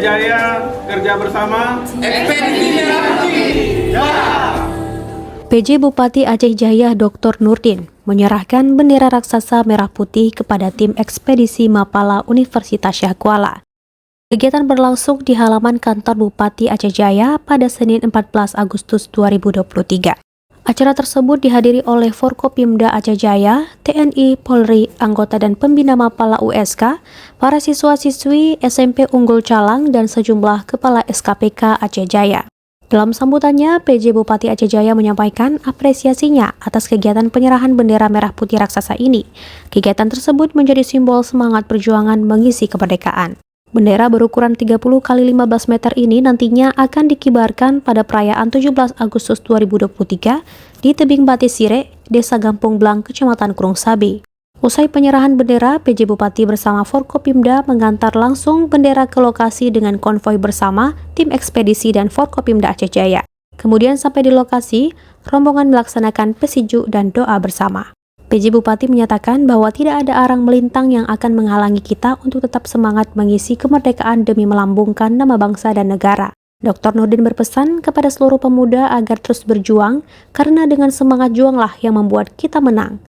Jaya kerja bersama. Ekspedisi Merah Putih. Ya. PJ Bupati Aceh Jaya Dr. Nurdin menyerahkan bendera raksasa merah putih kepada tim ekspedisi Mapala Universitas Syah Kuala. Kegiatan berlangsung di halaman kantor Bupati Aceh Jaya pada Senin 14 Agustus 2023. Acara tersebut dihadiri oleh Forkopimda Aceh Jaya, TNI, Polri, anggota dan pembina Mapala USK, para siswa-siswi SMP Unggul Calang, dan sejumlah kepala SKPK Aceh Jaya. Dalam sambutannya, PJ Bupati Aceh Jaya menyampaikan apresiasinya atas kegiatan penyerahan bendera merah putih raksasa ini. Kegiatan tersebut menjadi simbol semangat perjuangan mengisi kemerdekaan. Bendera berukuran 30 x 15 meter ini nantinya akan dikibarkan pada perayaan 17 Agustus 2023 di tebing Batis Sire, Desa Gampung Blang, Kecamatan Kurung Sabi. Usai penyerahan bendera, PJ Bupati bersama Forkopimda mengantar langsung bendera ke lokasi dengan konvoi bersama tim ekspedisi dan Forkopimda Aceh Jaya. Kemudian sampai di lokasi, rombongan melaksanakan pesiju dan doa bersama. PJ Bupati menyatakan bahwa tidak ada arang melintang yang akan menghalangi kita untuk tetap semangat mengisi kemerdekaan demi melambungkan nama bangsa dan negara. Dr. Nurdin berpesan kepada seluruh pemuda agar terus berjuang, karena dengan semangat juanglah yang membuat kita menang.